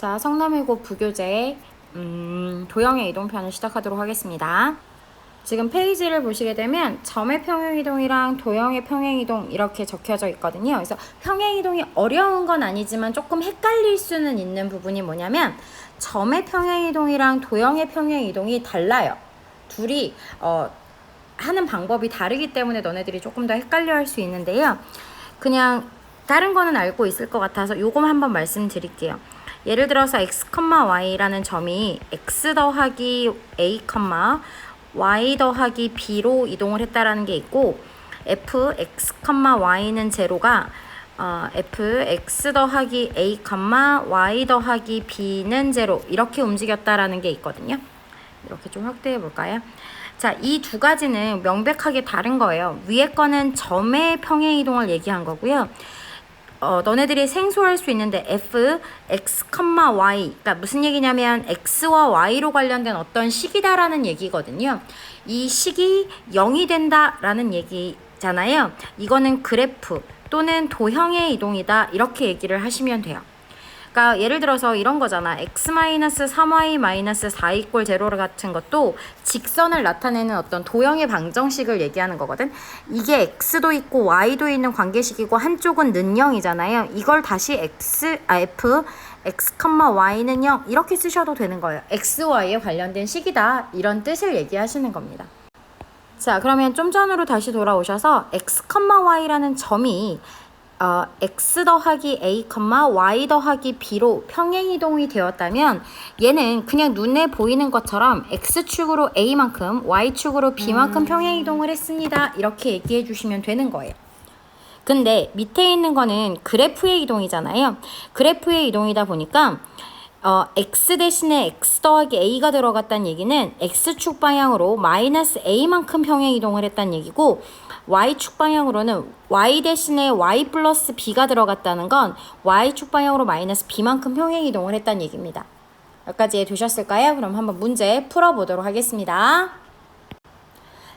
자, 성남일고 부교재 도형의 이동편을 시작하도록 하겠습니다. 지금 페이지를 보시게 되면 점의 평행이동이랑 도형의 평행이동 이렇게 적혀져 있거든요. 그래서 평행이동이 어려운 건 아니지만 조금 헷갈릴 수는 있는 부분이 뭐냐면 점의 평행이동이랑 도형의 평행이동이 달라요. 둘이 하는 방법이 다르기 때문에 너네들이 조금 더 헷갈려 할 수 있는데요. 그냥 다른 거는 알고 있을 것 같아서 요거만 한번 말씀드릴게요. 예를 들어서 x, y라는 점이 x 더하기 a, y 더하기 b로 이동을 했다라는 게 있고 f, x, y는 제로가 f, x 더하기 a, y 더하기 b는 제로 이렇게 움직였다라는 게 있거든요. 이렇게 좀 확대해 볼까요? 자, 이 두 가지는 명백하게 다른 거예요. 위에 거는 점의 평행이동을 얘기한 거고요. 너네들이 생소할 수 있는데 f, x, y 그러니까 무슨 얘기냐면 x와 y로 관련된 어떤 식이다라는 얘기거든요. 이 식이 0이 된다라는 얘기잖아요. 이거는 그래프 또는 도형의 이동이다 이렇게 얘기를 하시면 돼요. 그러니까 예를 들어서 이런 거잖아. x-3y-4 이꼴 0 같은 것도 직선을 나타내는 어떤 도형의 방정식을 얘기하는 거거든. 이게 x도 있고 y도 있는 관계식이고 한쪽은 는 0이잖아요. 이걸 다시 f, x, y는 0 이렇게 쓰셔도 되는 거예요. x, y에 관련된 식이다 이런 뜻을 얘기하시는 겁니다. 자, 그러면 좀 전으로 다시 돌아오셔서 x, y라는 점이 x 더하기 a, y 더하기 b로 평행이동이 되었다면 얘는 그냥 눈에 보이는 것처럼 x축으로 a만큼 y축으로 b만큼 평행이동을 했습니다. 이렇게 얘기해 주시면 되는 거예요. 근데 밑에 있는 거는 그래프의 이동이잖아요. 그래프의 이동이다 보니까 x 대신에 x 더하기 a가 들어갔다는 얘기는 x축 방향으로 마이너스 a만큼 평행이동을 했다는 얘기고 y축 방향으로는 y 대신에 y 플러스 b가 들어갔다는 건 y축 방향으로 마이너스 b만큼 평행이동을 했다는 얘기입니다. 여기까지 이해되셨을까요? 그럼 한번 문제 풀어보도록 하겠습니다.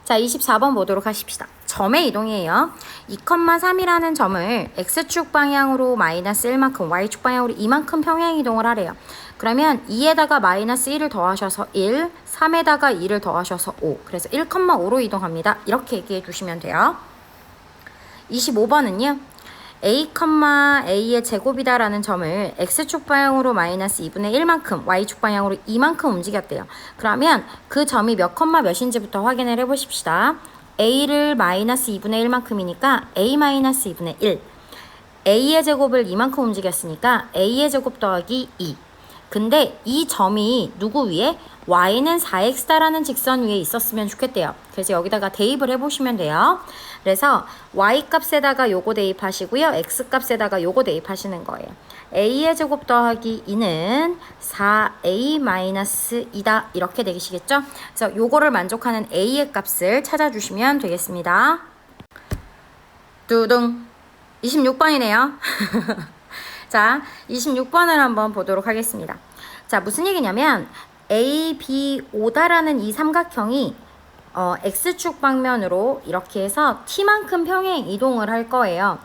자, 24번 보도록 하십시다. 점의 이동이에요. 2,3이라는 점을 x축 방향으로 마이너스 1만큼 y축 방향으로 2만큼 평행이동을 하래요. 그러면 2에다가 마이너스 1을 더하셔서 1, 3에다가 2를 더하셔서 5. 그래서 1,5로 이동합니다. 이렇게 얘기해 주시면 돼요. 25번은요. a의 제곱이다라는 점을 x축 방향으로 마이너스 2분의 1만큼 y축 방향으로 2만큼 움직였대요. 그러면 그 점이 몇 컴마 몇인지부터 확인을 해보십시다. a를 마이너스 2분의 1만큼이니까 a 마이너스 2분의 1. a의 제곱을 2만큼 움직였으니까 a의 제곱 더하기 2. 근데 이 점이 누구 위에? y는 4x다라는 직선 위에 있었으면 좋겠대요. 그래서 여기다가 대입을 해보시면 돼요. 그래서 y 값에다가 요거 대입하시고요. x 값에다가 요거 대입하시는 거예요. a의 제곱 더하기 2는 4a-2다. 이렇게 되시겠죠? 그래서 요거를 만족하는 a의 값을 찾아주시면 되겠습니다. 뚜둥 26번이네요. 자, 26번을 한번 보도록 하겠습니다. 자, 무슨 얘기냐면 A, B, O다라는 이 삼각형이 X축 방면으로 이렇게 해서 T만큼 평행 이동을 할 거예요.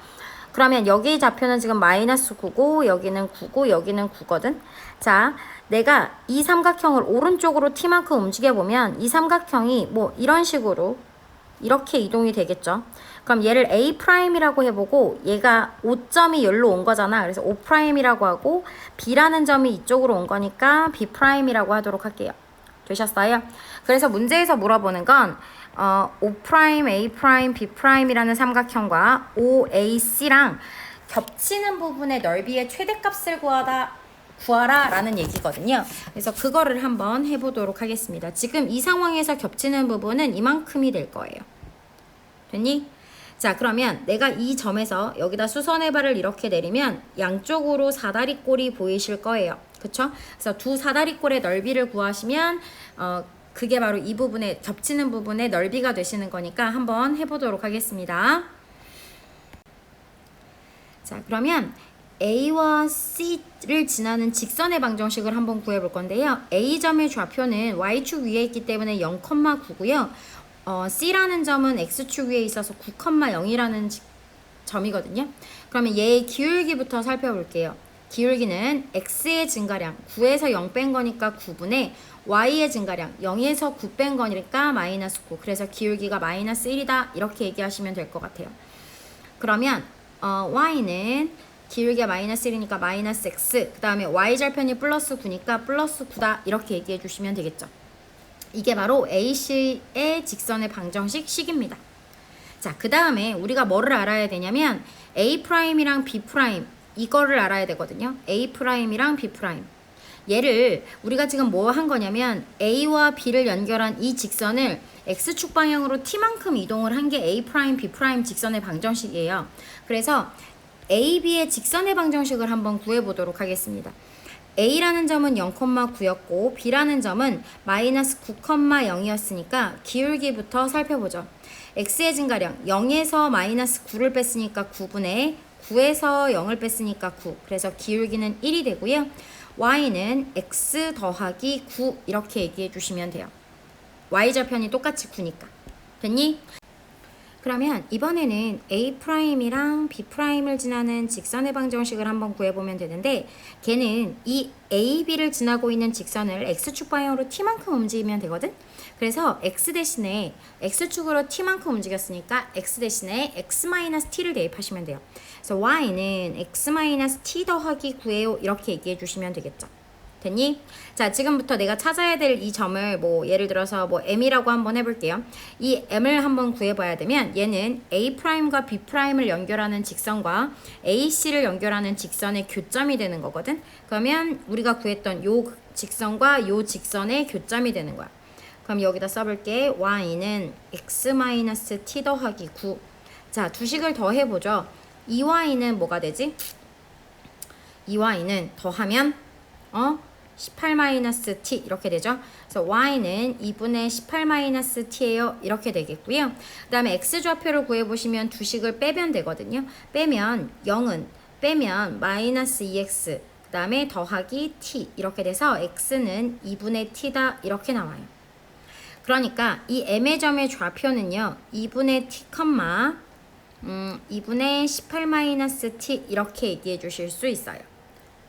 그러면 여기 좌표는 지금 마이너스 9고 여기는 9고 여기는 9거든. 자, 내가 이 삼각형을 오른쪽으로 T만큼 움직여보면 이 삼각형이 뭐 이런 식으로 이렇게 이동이 되겠죠. 그럼 얘를 A'이라고 해보고 얘가 5점이 여기로 온 거잖아. 그래서 O'이라고 하고 B라는 점이 이쪽으로 온 거니까 B'이라고 하도록 할게요. 되셨어요? 그래서 문제에서 물어보는 건 O', A', B'이라는 삼각형과 OAC랑 겹치는 부분의 넓이의 최대값을 구하라 라는 얘기거든요. 그래서 그거를 한번 해보도록 하겠습니다. 지금 이 상황에서 겹치는 부분은 이만큼이 될 거예요. 됐니? 자, 그러면 내가 이 점에서 여기다 수선의 발을 이렇게 내리면 양쪽으로 사다리꼴이 보이실 거예요. 그쵸? 그래서 두 사다리꼴의 넓이를 구하시면 그게 바로 이 부분에 겹치는 부분의 넓이가 되시는 거니까 한번 해보도록 하겠습니다. 자, 그러면 A와 C를 지나는 직선의 방정식을 한번 구해볼 건데요. A점의 좌표는 Y축 위에 있기 때문에 0,9고요. C라는 점은 X축 위에 있어서 9,0이라는 점이거든요. 그러면 얘의 기울기부터 살펴볼게요. 기울기는 x의 증가량 9에서 0 뺀 거니까 9분의 y의 증가량 0에서 9 뺀 거니까 마이너스 9. 그래서 기울기가 마이너스 1이다. 이렇게 얘기하시면 될 것 같아요. 그러면 y는 기울기가 마이너스 1이니까 마이너스 x, 그 다음에 y절편이 플러스 9니까 플러스 9다. 이렇게 얘기해 주시면 되겠죠. 이게 바로 AC의 직선의 방정식 식입니다. 자, 그 다음에 우리가 뭐를 알아야 되냐면 A'이랑 B' 이거를 알아야 되거든요. A'이랑 B'. 얘를 우리가 지금 뭐 한 거냐면 A와 B를 연결한 이 직선을 X축 방향으로 T만큼 이동을 한 게 A', B' 직선의 방정식이에요. 그래서 A, B의 직선의 방정식을 한번 구해보도록 하겠습니다. A라는 점은 0,9였고 B라는 점은 마이너스 9,0이었으니까 기울기부터 살펴보죠. X의 증가량 0에서 마이너스 9를 뺐으니까 9분의 9에서 0을 뺐으니까 9. 그래서 기울기는 1이 되고요. Y는 X 더하기 9 이렇게 얘기해 주시면 돼요. Y절편이 똑같이 9니까. 됐니? 그러면 이번에는 A'이랑 B'을 지나는 직선의 방정식을 한번 구해보면 되는데 걔는 이 A, B를 지나고 있는 직선을 X축 방향으로 T만큼 움직이면 되거든? 그래서 X 대신에 X축으로 T만큼 움직였으니까 X 대신에 X-T를 대입하시면 돼요. 그래서 Y는 X-T 더하기 9예요. 이렇게 얘기해 주시면 되겠죠. 됐니? 자, 지금부터 내가 찾아야 될 이 점을 뭐 예를 들어서 뭐 M이라고 한번 해볼게요. 이 M을 한번 구해봐야 되면 얘는 A'과 B'을 연결하는 직선과 AC를 연결하는 직선의 교점이 되는 거거든. 그러면 우리가 구했던 요 직선과 요 직선의 교점이 되는 거야. 그럼 여기다 써볼게. Y는 X-T 더하기 9. 자, 두 식을 더 해보죠. 2Y는 뭐가 되지? 2Y는 더하면 18-t 이렇게 되죠. 그래서 y는 2분의 18-t예요. 이렇게 되겠고요. 그 다음에 x좌표를 구해보시면 두 식을 빼면 되거든요. 빼면 0은 빼면 마이너스 2x 그 다음에 더하기 t 이렇게 돼서 x는 2분의 t다 이렇게 나와요. 그러니까 이 m의 점의 좌표는요 2분의 t, 2분의 18-t 이렇게 얘기해 주실 수 있어요.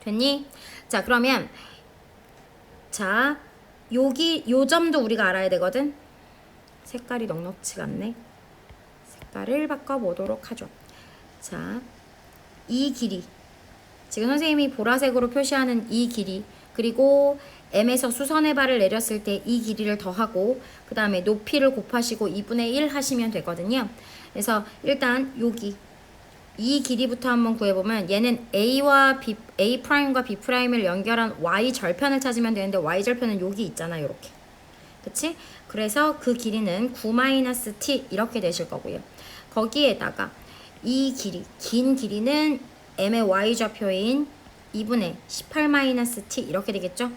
됐니? 자, 그러면 자, 여기 요 점도 우리가 알아야 되거든. 색깔이 넉넉지가 않네. 색깔을 바꿔보도록 하죠. 자, 이 길이 지금 선생님이 보라색으로 표시하는 이 길이 그리고 M에서 수선의 발을 내렸을 때 이 길이를 더하고 그 다음에 높이를 곱하시고 2분의 1 하시면 되거든요. 그래서 일단 여기 이 길이부터 한번 구해보면 얘는 A'와 A'과 B'을 연결한 Y절편을 찾으면 되는데 Y절편은 여기 있잖아. 요렇게. 그치? 그래서 그 길이는 9-t 이렇게 되실 거고요. 거기에다가 이 길이, 긴 길이는 M의 Y좌표인 2분의 18-t 이렇게 되겠죠?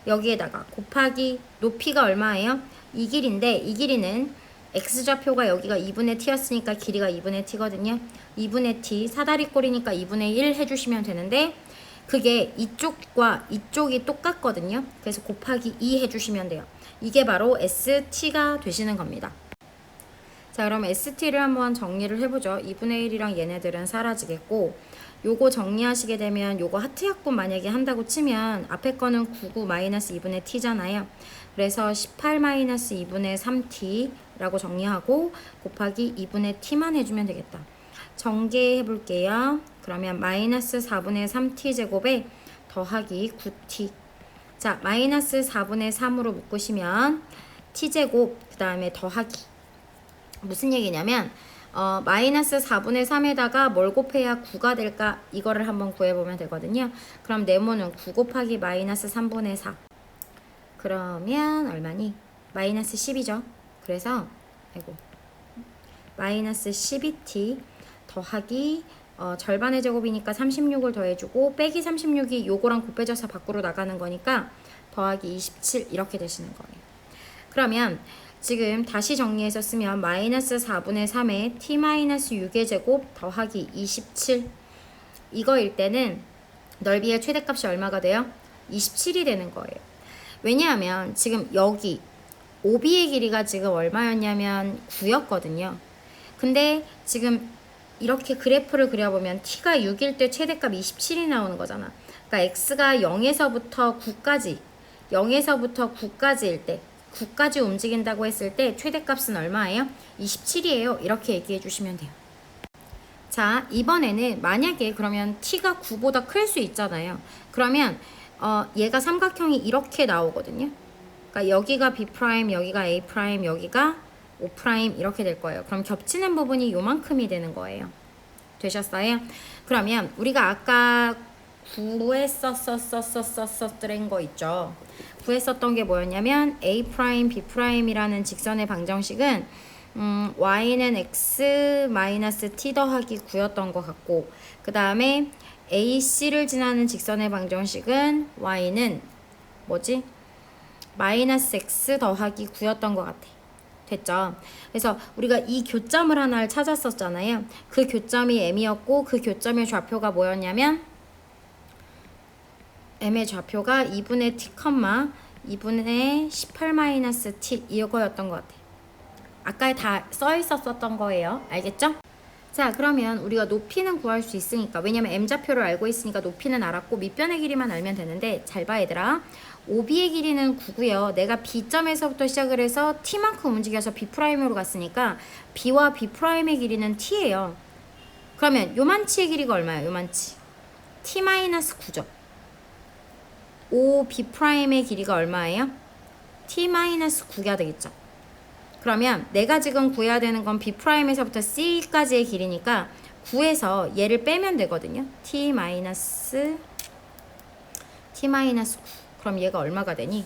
여기에다가 곱하기 높이가 얼마예요? 이 길인데 이 길이는 x좌표가 여기가 2분의 t였으니까 길이가 2분의 t거든요. 2분의 t 사다리꼴이니까 2분의 1 해주시면 되는데 그게 이쪽과 이쪽이 똑같거든요. 그래서 곱하기 2 해주시면 돼요. 이게 바로 st가 되시는 겁니다. 자, 그럼 st를 한번 정리를 해보죠. 2분의 1이랑 얘네들은 사라지겠고 요거 정리하시게 되면 요거 하트약분 만약에 한다고 치면 앞에 거는 99-2분의 t잖아요. 그래서 18-2분의 3t 라고 정리하고 곱하기 2분의 t만 해주면 되겠다. 전개해 볼게요. 그러면 마이너스 4분의 3t 제곱에 더하기 9t. 자, 마이너스 4분의 3으로 묶으시면 t 제곱 그 다음에 더하기. 무슨 얘기냐면 마이너스 4분의 3에다가 뭘 곱해야 9가 될까? 이거를 한번 구해보면 되거든요. 그럼 네모는 9 곱하기 마이너스 3분의 4. 그러면 얼마니? 마이너스 10이죠. 그래서 마이너스 12t 더하기 절반의 제곱이니까 36을 더해주고 빼기 36이 요거랑 곱해져서 밖으로 나가는 거니까 더하기 27 이렇게 되시는 거예요. 그러면 지금 다시 정리해서 쓰면 마이너스 4분의 3에 t-6의 제곱 더하기 27 이거일 때는 넓이의 최대값이 얼마가 돼요? 27이 되는 거예요. 왜냐하면 지금 여기 OB의 길이가 지금 얼마였냐면 9였거든요. 근데 지금 이렇게 그래프를 그려보면 t가 6일 때 최대값 27이 나오는 거잖아. 그러니까 x가 0에서부터 9까지 0에서부터 9까지일 때 9까지 움직인다고 했을 때 최대값은 얼마예요? 27이에요. 이렇게 얘기해 주시면 돼요. 자, 이번에는 만약에 그러면 t가 9보다 클 수 있잖아요. 그러면 얘가 삼각형이 이렇게 나오거든요. 그러니까 여기가 b', 여기가 a', 여기가 o' 이렇게 될 거예요. 그럼 겹치는 부분이 요만큼이 되는 거예요. 되셨어요? 그러면 우리가 아까 구했었던 거 있죠. 구했었던 게 뭐였냐면 a', b'이라는 직선의 방정식은 y는 x t 더하기 9였던 것 같고, 그 다음에 AC를 지나는 직선의 방정식은 y는 뭐지? 마이너스 x 더하기 9였던 것 같아. 됐죠? 그래서 우리가 이 교점을 하나를 찾았었잖아요. 그 교점이 m이었고 그 교점의 좌표가 뭐였냐면 m의 좌표가 2분의 t, 2분의 18-t 이거였던 것 같아. 아까 다 써 있었던 거예요. 알겠죠? 자, 그러면 우리가 높이는 구할 수 있으니까, 왜냐면 m좌표를 알고 있으니까 높이는 알았고 밑변의 길이만 알면 되는데, 잘 봐 얘들아. OB의 길이는 9고요. 내가 B점에서부터 시작을 해서 T만큼 움직여서 B'으로 갔으니까 B와 B'의 길이는 T예요. 그러면 요만치의 길이가 얼마예요? 요만치 T-9죠. OB'의 길이가 얼마예요? T-9가 되겠죠. 그러면 내가 지금 구해야 되는 건 B'에서부터 C까지의 길이니까 9에서 얘를 빼면 되거든요. T-9. 그럼 얘가 얼마가 되니?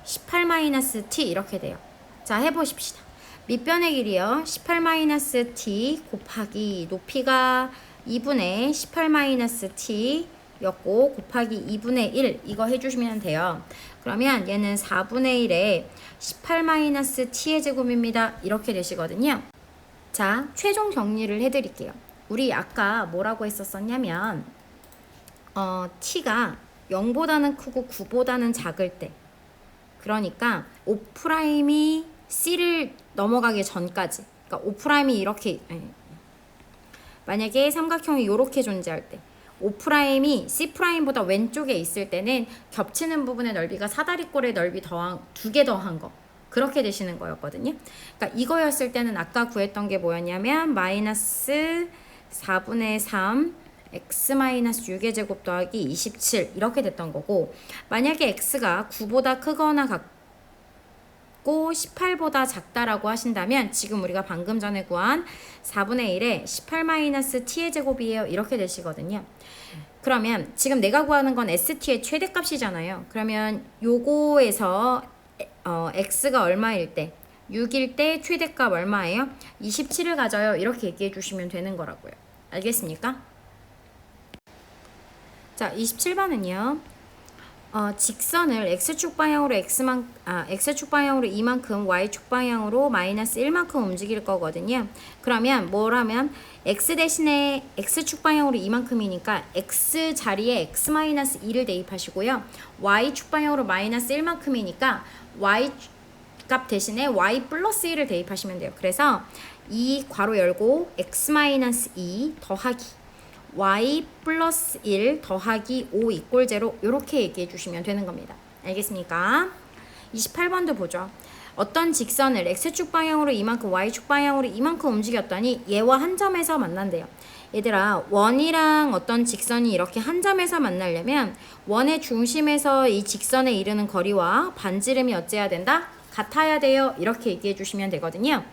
18-t 이렇게 돼요. 자, 해보십시다. 밑변의 길이요. 18-t 곱하기 높이가 2분의 18-t 였고 곱하기 2분의 1 이거 해주시면 돼요. 그러면 얘는 4분의 1에 18-t의 제곱입니다. 이렇게 되시거든요. 자, 최종 정리를 해드릴게요. 우리 아까 뭐라고 했었냐면 t가 0보다는 크고 9보다는 작을 때, 그러니까 O'이 C를 넘어가기 전까지, 그러니까 O'이 이렇게, 만약에 삼각형이 이렇게 존재할 때 O'이 C'보다 왼쪽에 있을 때는 겹치는 부분의 넓이가 사다리꼴의 넓이 더한 2개 더한 거, 그렇게 되시는 거였거든요. 그러니까 이거였을 때는 아까 구했던 게 뭐였냐면 마이너스 4분의 3 x-6의 제곱 더하기 27 이렇게 됐던 거고, 만약에 x가 9보다 크거나 같고 18보다 작다라고 하신다면 지금 우리가 방금 전에 구한 4분의 1에 18-t의 제곱이에요. 이렇게 되시거든요. 그러면 지금 내가 구하는 건 st의 최대값이잖아요. 그러면 요거에서 x가 얼마일 때? 6일 때 최대값 얼마예요? 27을 가져요. 이렇게 얘기해 주시면 되는 거라고요. 알겠습니까? 자, 27번은요. 직선을 x축 방향으로 x축 방향으로 이만큼, y축 방향으로 마이너스 1만큼 움직일 거거든요. 그러면 뭘 하면 x 대신에 x축 방향으로 이만큼이니까 x 자리에 x-2를 대입하시고요. y축 방향으로 마이너스 1만큼이니까 y 값 대신에 y 플러스 1을 대입하시면 돼요. 그래서 이 괄호 열고 x-2 더하기 y 플러스 1 더하기 5 이꼴 0 이렇게 얘기해 주시면 되는 겁니다. 알겠습니까? 28번도 보죠. 어떤 직선을 x축 방향으로 이만큼, y축 방향으로 이만큼 움직였더니 얘와 한 점에서 만난대요. 얘들아, 원이랑 어떤 직선이 이렇게 한 점에서 만나려면 원의 중심에서 이 직선에 이르는 거리와 반지름이 어째야 된다? 같아야 돼요. 이렇게 얘기해 주시면 되거든요.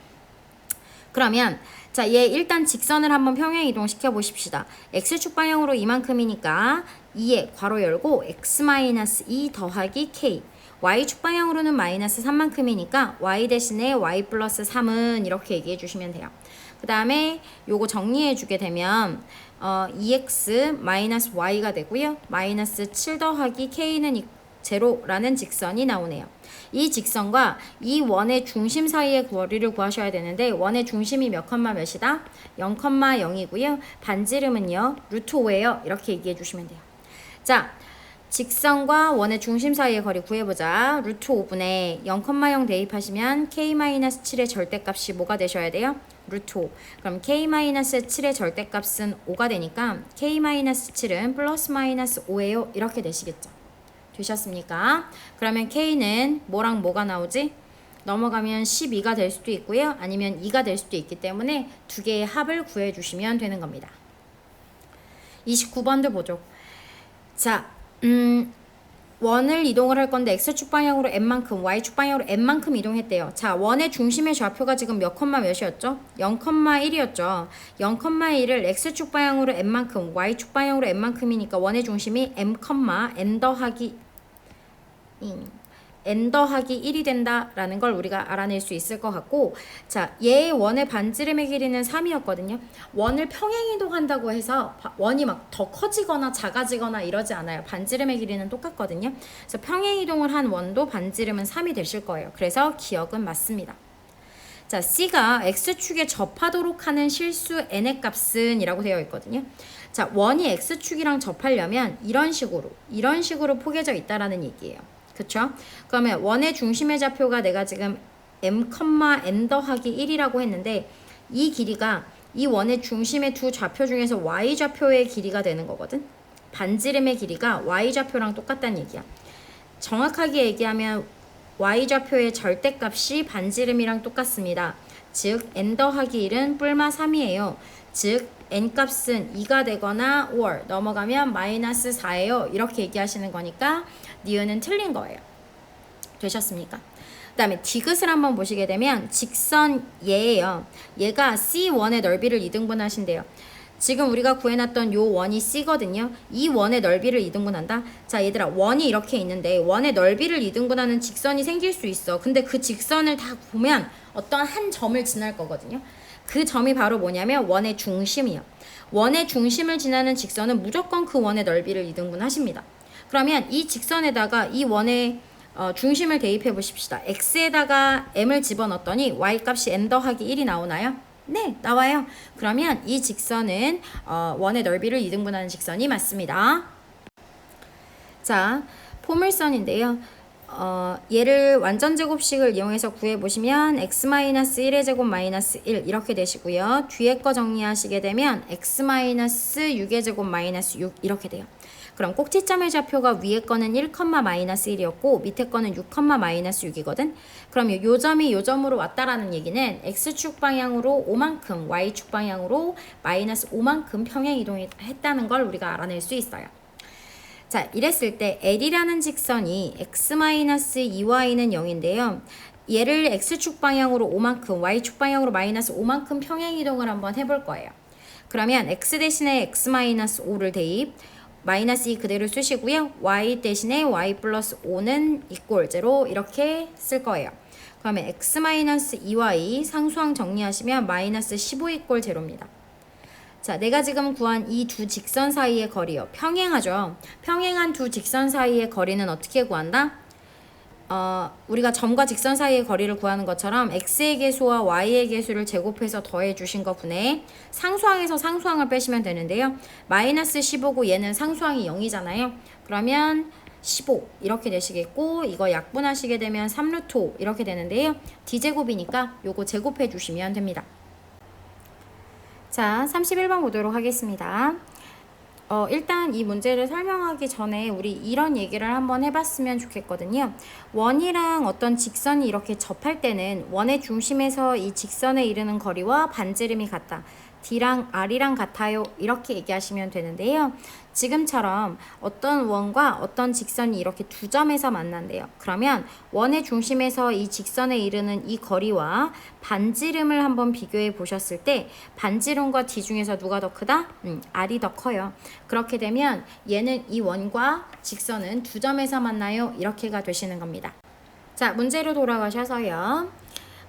그러면 자, 얘 일단 직선을 한번 평행 이동시켜 보십시다. x축 방향으로 이만큼이니까 2에 괄호 열고 x-2 더하기 k, y축 방향으로는 마이너스 3만큼이니까 y 대신에 y 플러스 3은 이렇게 얘기해 주시면 돼요. 그 다음에 요거 정리해 주게 되면 2x 마이너스 y가 되고요. 마이너스 7 더하기 k는 0라는 직선이 나오네요. 이 직선과 이 원의 중심 사이의 거리를 구하셔야 되는데 원의 중심이 몇 컴마 몇이다? 0,0이고요. 반지름은요. 루트 5예요. 이렇게 얘기해 주시면 돼요. 자, 직선과 원의 중심 사이의 거리 구해보자. 루트 5분의 0,0 대입하시면 k-7의 절대값이 뭐가 되셔야 돼요? 루트 5. 그럼 k-7의 절대값은 5가 되니까 k-7은 플러스 마이너스 5예요. 이렇게 되시겠죠. 되셨습니까? 그러면 k는 뭐랑 뭐가 나오지? 넘어가면 12가 될 수도 있고요. 아니면 2가 될 수도 있기 때문에 두 개의 합을 구해주시면 되는 겁니다. 29번도 보죠. 자, 원을 이동을 할 건데 x축 방향으로 n만큼, y축 방향으로 n만큼 이동했대요. 자, 원의 중심의 좌표가 지금 몇 컴마 몇이었죠? 0,1이었죠. 0,1을 x축 방향으로 n만큼, y축 방향으로 n만큼이니까 원의 중심이 m, n 더하기 1이 된다라는 걸 우리가 알아낼 수 있을 것 같고, 자, 얘의 원의 반지름의 길이는 3이었거든요. 원을 평행 이동한다고 해서 원이 막 더 커지거나 작아지거나 이러지 않아요. 반지름의 길이는 똑같거든요. 그래서 평행 이동을 한 원도 반지름은 3이 되실 거예요. 그래서 기억은 맞습니다. 자, C가 X축에 접하도록 하는 실수 n의 값은 이라고 되어 있거든요. 자, 원이 X축이랑 접하려면 이런 식으로 포개져 있다라는 얘기예요. 그쵸? 그러면 원의 중심의 좌표가 내가 지금 m, n 더하기 1이라고 했는데 이 길이가 이 원의 중심의 두 좌표 중에서 y좌표의 길이가 되는 거거든. 반지름의 길이가 y좌표랑 똑같다는 얘기야. 정확하게 얘기하면 y좌표의 절대값이 반지름이랑 똑같습니다. 즉 n 더하기 1은 뿔마 3이에요. 즉 n값은 2가 되거나 or 넘어가면 마이너스 4예요. 이렇게 얘기하시는 거니까 니은은 틀린 거예요. 되셨습니까? 그 다음에 디귿을 한번 보시게 되면 직선 얘예요. 얘가 C1의 넓이를 2등분 하신대요. 지금 우리가 구해놨던 요 원이 C거든요. 이 원의 넓이를 2등분한다. 자, 얘들아, 원이 이렇게 있는데 원의 넓이를 2등분하는 직선이 생길 수 있어. 근데 그 직선을 다 보면 어떤 한 점을 지날 거거든요. 그 점이 바로 뭐냐면 원의 중심이요. 원의 중심을 지나는 직선은 무조건 그 원의 넓이를 2등분 하십니다. 그러면 이 직선에다가 이 원의 중심을 대입해 보십시다. x에다가 m을 집어넣었더니 y값이 n 더하기 1이 나오나요? 네, 나와요. 그러면 이 직선은 원의 넓이를 2등분하는 직선이 맞습니다. 자, 포물선인데요. 얘를 완전제곱식을 이용해서 구해보시면 x-1의 제곱 마이너스 1 이렇게 되시고요. 뒤에 거 정리하시게 되면 x-6의 제곱 마이너스 6 이렇게 돼요. 그럼 꼭지점의 좌표가 위에 거는 1, 마이너스 1이었고 밑에 거는 6, 마이너스 6이거든. 그럼 요 점이 요 점으로 왔다라는 얘기는 x축 방향으로 5만큼, y축 방향으로 마이너스 5만큼 평행 이동했다는 걸 우리가 알아낼 수 있어요. 자, 이랬을 때 L이라는 직선이 x-2y는 0인데요. 얘를 x축 방향으로 5만큼, y축 방향으로 마이너스 5만큼 평행 이동을 한번 해볼 거예요. 그러면 x 대신에 x-5를 대입, 마이너스 2 그대로 쓰시고요. y 대신에 y 플러스 5는 이꼴 제로 이렇게 쓸 거예요. 그러면 x-2y 상수항 정리하시면 마이너스 15 이꼴 제로입니다. 자, 내가 지금 구한 이 두 직선 사이의 거리요. 평행하죠. 평행한 두 직선 사이의 거리는 어떻게 구한다? 우리가 점과 직선 사이의 거리를 구하는 것처럼 x의 개수와 y의 개수를 제곱해서 더해 주신 거 분해 상수항에서 상수항을 빼시면 되는데요. 마이너스 15고 얘는 상수항이 0이잖아요. 그러면 15 이렇게 되시겠고 이거 약분하시게 되면 3루트 5 이렇게 되는데요. d제곱이니까 요거 제곱해 주시면 됩니다. 자, 31번 보도록 하겠습니다. 일단 이 문제를 설명하기 전에 우리 이런 얘기를 한번 해봤으면 좋겠거든요. 원이랑 어떤 직선이 이렇게 접할 때는 원의 중심에서 이 직선에 이르는 거리와 반지름이 같다. D랑 R이랑 같아요. 이렇게 얘기하시면 되는데요. 지금처럼 어떤 원과 어떤 직선이 이렇게 두 점에서 만난대요. 그러면 원의 중심에서 이 직선에 이르는 이 거리와 반지름을 한번 비교해 보셨을 때 반지름과 D 중에서 누가 더 크다? R이 더 커요. 그렇게 되면 얘는 이 원과 직선은 두 점에서 만나요. 이렇게가 되시는 겁니다. 자, 문제로 돌아가셔서요.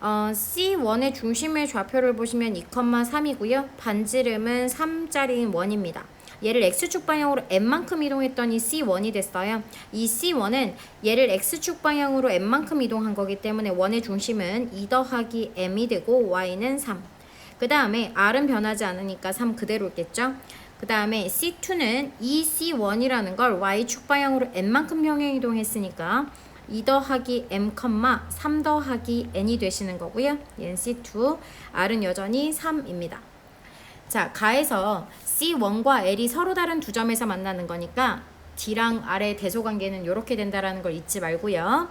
C1의 중심의 좌표를 보시면 2,3이고요. 반지름은 3짜리인 원입니다. 얘를 x축 방향으로 n만큼 이동했더니 C1이 됐어요. 이 C1은 얘를 x축 방향으로 n만큼 이동한 거기 때문에 원의 중심은 2 더하기 m이 되고 y는 3. 그 다음에 r은 변하지 않으니까 3 그대로 있겠죠. 그 다음에 C2는 이 C1이라는 걸 y축 방향으로 n만큼 평행 이동했으니까 2 더하기 m, 3 더하기 n이 되시는 거고요. 얘는 C2, R은 여전히 3입니다. 자, 가에서 C1과 L이 서로 다른 두 점에서 만나는 거니까 D랑 R의 대소관계는 이렇게 된다라는 걸 잊지 말고요.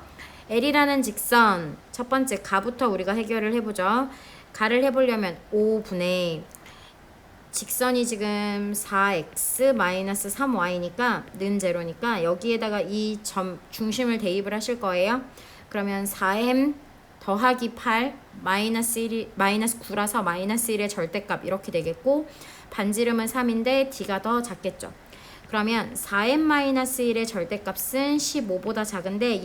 L이라는 직선, 첫 번째 가부터 우리가 해결을 해보죠. 가를 해보려면 5분의 직선이 지금 4x-3y니까 는 제로니까 여기에다가 이 점 중심을 대입을 하실 거예요. 그러면 4m 더하기 8 마이너스 9라서 마이너스 1의 절대값 이렇게 되겠고, 반지름은 3인데 D가 더 작겠죠. 그러면 4m-1의 절대값은 15보다 작은데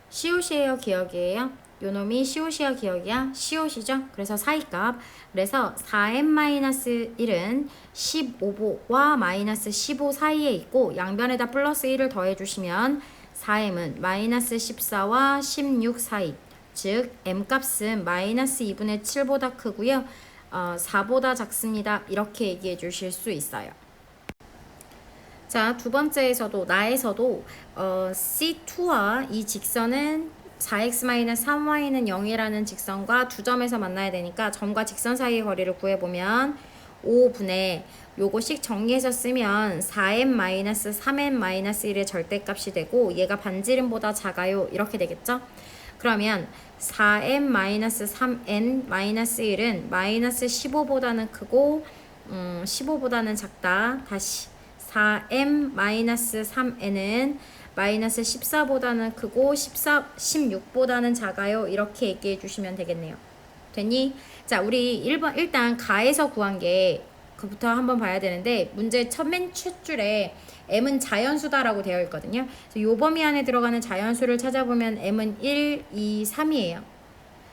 시옷이에요, 기억이에요? 요놈이 시옷이야, 기억이야? 시옷이죠? 그래서 사이값. 그래서 4m-1은 15와 마이너스 15 사이에 있고 양변에다 플러스 1을 더해주시면 4m은 마이너스 14와 16 사이. 즉 m값은 마이너스 2분의 7보다 크고요. 4보다 작습니다. 이렇게 얘기해 주실 수 있어요. 자, 두 번째에서도 나에서도 C2와 이 직선은 4x-3y는 0이라는 직선과 두 점에서 만나야 되니까 점과 직선 사이의 거리를 구해보면 5분의 요거씩 정리해서 쓰면 4m-3m-1의 절대값이 되고 얘가 반지름보다 작아요. 이렇게 되겠죠? 그러면 4m-3n-1은 마이너스 15보다는 크고 15보다는 작다. 다시 4m-3n은 마이너스 14보다는 크고 16보다는 작아요. 이렇게 얘기해 주시면 되겠네요. 됐니? 자, 우리 1번 일단 가에서 구한 게 그부터 한번 봐야 되는데 문제 맨 첫 줄에 m은 자연수다라고 되어 있거든요. 그래서 요 범위 안에 들어가는 자연수를 찾아보면 m은 1, 2, 3이에요.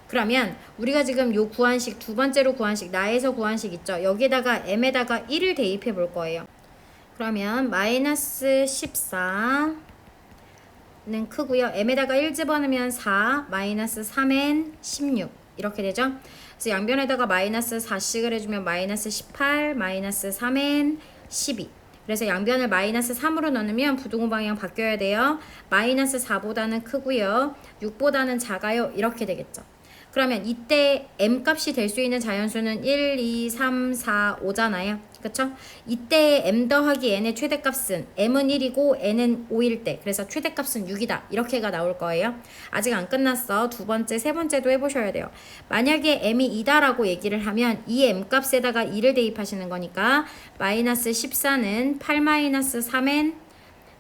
그러면 우리가 지금 요 구한식, 두 번째로 구한식, 나에서 구한식 있죠. 여기에다가 m에다가 1을 대입해 볼 거예요. 그러면 마이너스 14는 크고요. m에다가 1 집어넣으면 4, 마이너스 3n, 16 이렇게 되죠. 그래서 양변에다가 마이너스 4씩을 해주면 마이너스 18, 마이너스 3n, 12. 그래서 양변을 마이너스 3으로 넣으면 부등호 방향 바뀌어야 돼요. 마이너스 4보다는 크고요. 6보다는 작아요. 이렇게 되겠죠. 그러면 이때 m값이 될 수 있는 자연수는 1, 2, 3, 4, 5잖아요. 그쵸? 이때 m 더하기 n의 최대값은 m은 1이고 n은 5일 때, 그래서 최대값은 6이다. 이렇게가 나올 거예요. 아직 안 끝났어. 두 번째, 세 번째도 해보셔야 돼요. 만약에 m이 2다라고 얘기를 하면 이 m값에다가 2를 대입하시는 거니까 마이너스 14는 8 마이너스 3n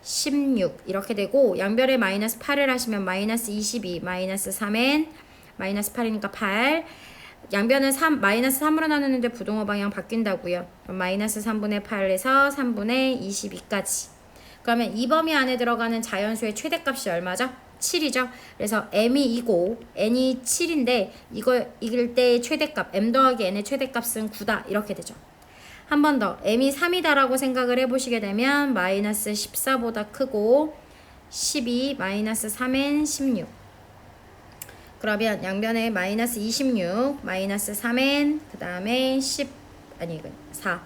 16 이렇게 되고, 양변에 마이너스 8을 하시면 마이너스 22 마이너스 3n 마이너스 8이니까 8. 양변은 3, 마이너스 3으로 나누는데 부등호 방향 바뀐다고요. 그럼 마이너스 3분의 8에서 3분의 22까지. 그러면 이 범위 안에 들어가는 자연수의 최대값이 얼마죠? 7이죠. 그래서 m이 2고 n이 7인데 이길 때의 최대값, m 더하기 n의 최대값은 9다. 이렇게 되죠. 한 번 더, m이 3이다라고 생각을 해보시게 되면 마이너스 14보다 크고 12, 마이너스 3n, 16. 그러면 양변에 마이너스 26, 마이너스 3n, 그 다음에 4.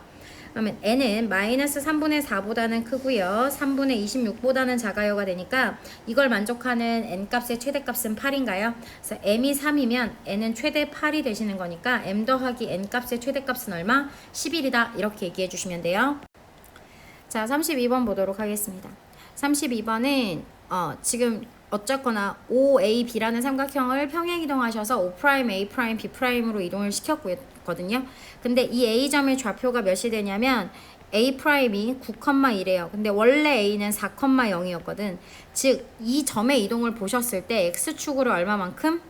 그러면 n은 마이너스 3분의 4보다는 크고요. 3분의 26보다는 작아요가 되니까 이걸 만족하는 n값의 최대값은 8인가요? 그래서 m이 3이면 n은 최대 8이 되시는 거니까 m 더하기 n값의 최대값은 얼마? 11이다. 이렇게 얘기해 주시면 돼요. 자, 32번 보도록 하겠습니다. 32번은 지금 어쨌거나 OAB라는 삼각형을 평행 이동하셔서 O', A', B'으로 이동을 시켰거든요. 근데 이 A점의 좌표가 몇이 되냐면 A'이 9,1이에요. 근데 원래 A는 4,0이었거든. 즉, 이 점의 이동을 보셨을 때 X축으로 얼마만큼?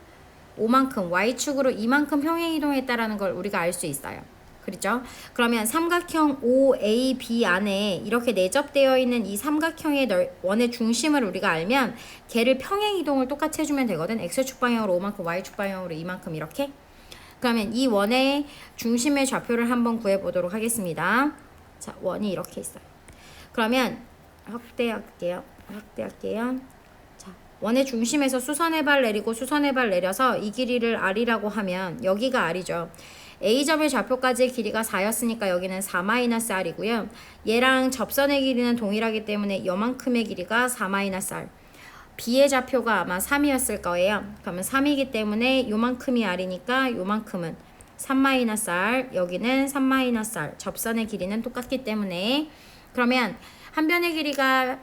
5만큼, Y축으로 이만큼 평행 이동했다라는 걸 우리가 알 수 있어요. 그렇죠? 그러면 삼각형 OAB 안에 이렇게 내접되어 있는 이 삼각형의 원의 중심을 우리가 알면 걔를 평행 이동을 똑같이 해주면 되거든. X축 방향으로 5만큼, Y축 방향으로 이만큼 이렇게. 그러면 이 원의 중심의 좌표를 한번 구해보도록 하겠습니다. 자, 원이 이렇게 있어요. 그러면 확대할게요. 자, 원의 중심에서 수선의 발 내리고 수선의 발 내려서 이 길이를 R이라고 하면 여기가 R이죠. A점의 좌표까지의 길이가 4였으니까 여기는 4-R이고요. 얘랑 접선의 길이는 동일하기 때문에 요만큼의 길이가 4-R. B의 좌표가 아마 3이었을 거예요. 그러면 3이기 때문에 요만큼이 R이니까 요만큼은 3-R, 여기는 3-R. 접선의 길이는 똑같기 때문에 그러면 한 변의 길이가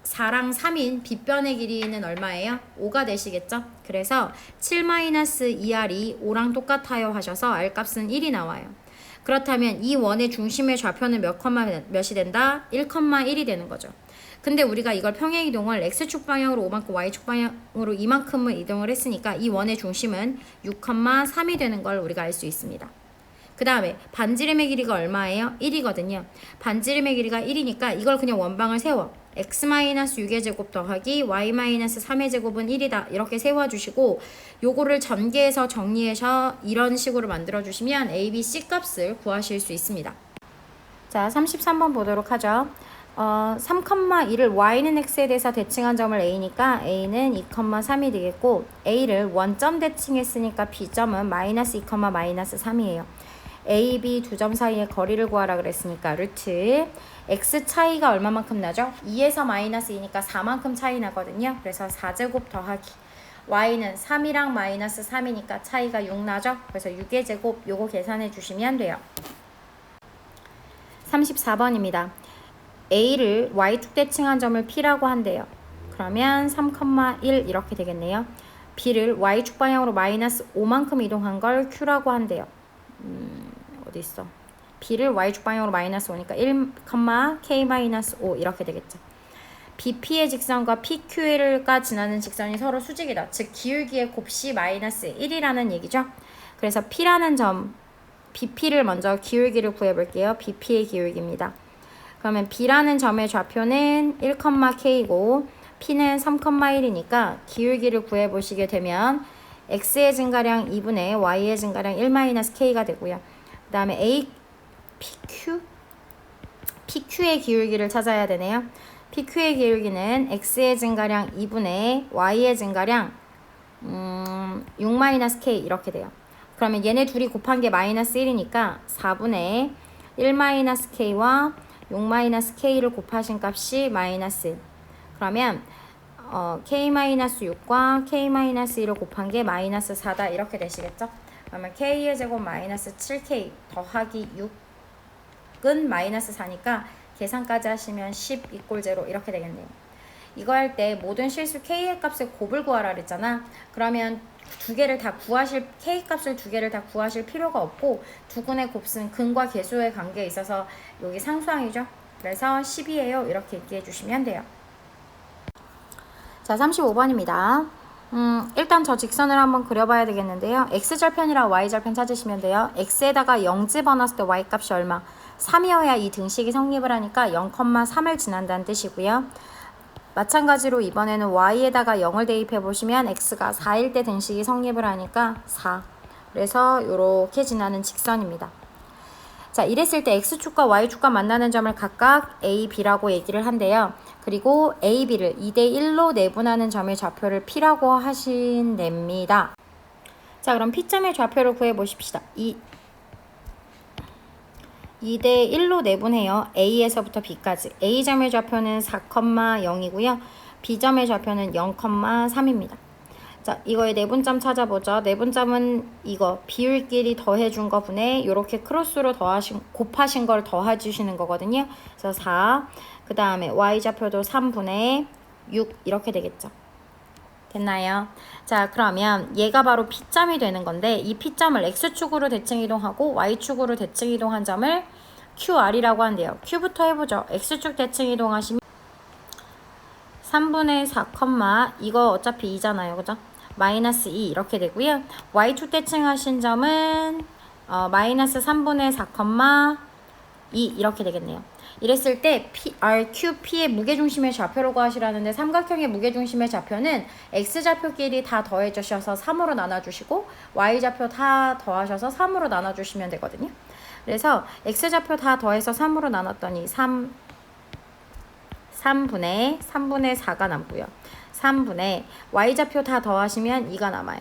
4랑 3인 빗변의 길이는 얼마예요? 5가 되시겠죠? 그래서 7-2R이 5랑 똑같아요 하셔서 R값은 1이 나와요. 그렇다면 이 원의 중심의 좌표는 몇이 된다? 1,1이 되는 거죠. 근데 우리가 이걸 평행 이동을 X축 방향으로 5만큼, Y축 방향으로 이만큼을 이동을 했으니까 이 원의 중심은 6,3이 되는 걸 우리가 알 수 있습니다. 그 다음에 반지름의 길이가 얼마예요? 1이거든요. 반지름의 길이가 1이니까 이걸 그냥 원방을 세워. x-6의 제곱 더하기 y-3의 제곱은 1이다. 이렇게 세워주시고 요거를 전개해서 정리해서 이런 식으로 만들어주시면 a, b, c 값을 구하실 수 있습니다. 자, 33번 보도록 하죠. 3,2를 y는 x에 대해서 대칭한 점을 a니까 a는 2,3이 되겠고 a를 원점 대칭했으니까 b점은 마이너스 2, 마이너스 3이에요. A, B 두 점 사이의 거리를 구하라 그랬으니까 루트 x 차이가 얼마만큼 나죠? 2에서 마이너스 2니까 4만큼 차이 나거든요. 그래서 4제곱 더하기 y는 3이랑 마이너스 3이니까 차이가 6 나죠? 그래서 6의 제곱 요거 계산해 주시면 돼요. 34번입니다. A를 y축 대칭한 점을 P라고 한대요. 그러면 3,1 이렇게 되겠네요. B를 y축 방향으로 마이너스 5만큼 이동한 걸 Q라고 한대요. 어디 있어? B를 y축 방향으로 마이너스 5니까 1, K-5 이렇게 되겠죠. BP의 직선과 PQ가 지나는 직선이 서로 수직이다. 즉 기울기의 곱씨 마이너스 1이라는 얘기죠. 그래서 P라는 점, BP를 먼저 기울기를 구해볼게요. BP의 기울기입니다. 그러면 B라는 점의 좌표는 1,K고 P는 3,1이니까 기울기를 구해보시게 되면 X의 증가량 2분의 Y의 증가량 1-K가 되고요. 그 다음에 A, PQ의 기울기를 찾아야 되네요. PQ의 기울기는 X의 증가량 2분의 Y의 증가량 6-K 이렇게 돼요. 그러면 얘네 둘이 곱한 게 마이너스 1이니까 4분의 1-K와 6-K를 곱하신 값이 마이너스 1. 그러면 K-6과 K-1을 곱한 게 마이너스 4다 이렇게 되시겠죠? 그러면 K의 제곱 마이너스 7K 더하기 6은 마이너스 4니까 계산까지 하시면 10 = 0 이렇게 되겠네요. 이거 할 때 모든 실수 K의 값의 곱을 구하라 그랬잖아. 그러면 K 값을 두 개를 다 구하실 필요가 없고 두근의 곱은 근과 계수의 관계에 있어서 여기 상수항이죠. 그래서 10이에요. 이렇게 얘기해 주시면 돼요. 자, 35번입니다. 일단 저 직선을 한번 그려봐야 되겠는데요. X절편이랑 Y절편 찾으시면 돼요. X에다가 0 집어넣었을 때 Y값이 얼마? 3이어야 이 등식이 성립을 하니까 0,3을 지난다는 뜻이고요. 마찬가지로 이번에는 Y에다가 0을 대입해 보시면 X가 4일 때 등식이 성립을 하니까 4. 그래서 이렇게 지나는 직선입니다. 자, 이랬을 때 X축과 Y축과 만나는 점을 각각 A, B라고 얘기를 한대요. 그리고 A, B를 2대1로 내분하는 점의 좌표를 P라고 하신답니다. 자, 그럼 P점의 좌표를 구해보십시다. 2대1로 내분해요. A에서부터 B까지. A점의 좌표는 4,0이고요. B점의 좌표는 0,3입니다. 자, 이거의 내분점 찾아보죠. 내분점은 이거 비율끼리 더해준 거 분에 이렇게 크로스로 곱하신 걸 더해주시는 거거든요. 그래서 4, 그 다음에 Y좌표도 3분의 6 이렇게 되겠죠. 됐나요? 자, 그러면 얘가 바로 P점이 되는 건데 이 P점을 X축으로 대칭 이동하고 Y축으로 대칭 이동한 점을 QR이라고 한대요. Q부터 해보죠. X축 대칭 이동하시면 3분의 4, 이거 어차피 2잖아요. 그죠? 마이너스 2 이렇게 되고요. Y축 대칭하신 점은 마이너스 3분의 4, 2 이렇게 되겠네요. 이랬을 때 RQP의 무게중심의 좌표로 구하시라는데 삼각형의 무게중심의 좌표는 X좌표끼리 다 더해주셔서 3으로 나눠주시고 Y좌표 다 더하셔서 3으로 나눠주시면 되거든요. 그래서 X좌표 다 더해서 3으로 나눴더니 3분의 4가 남고요. 3분의 Y좌표 다 더하시면 2가 남아요.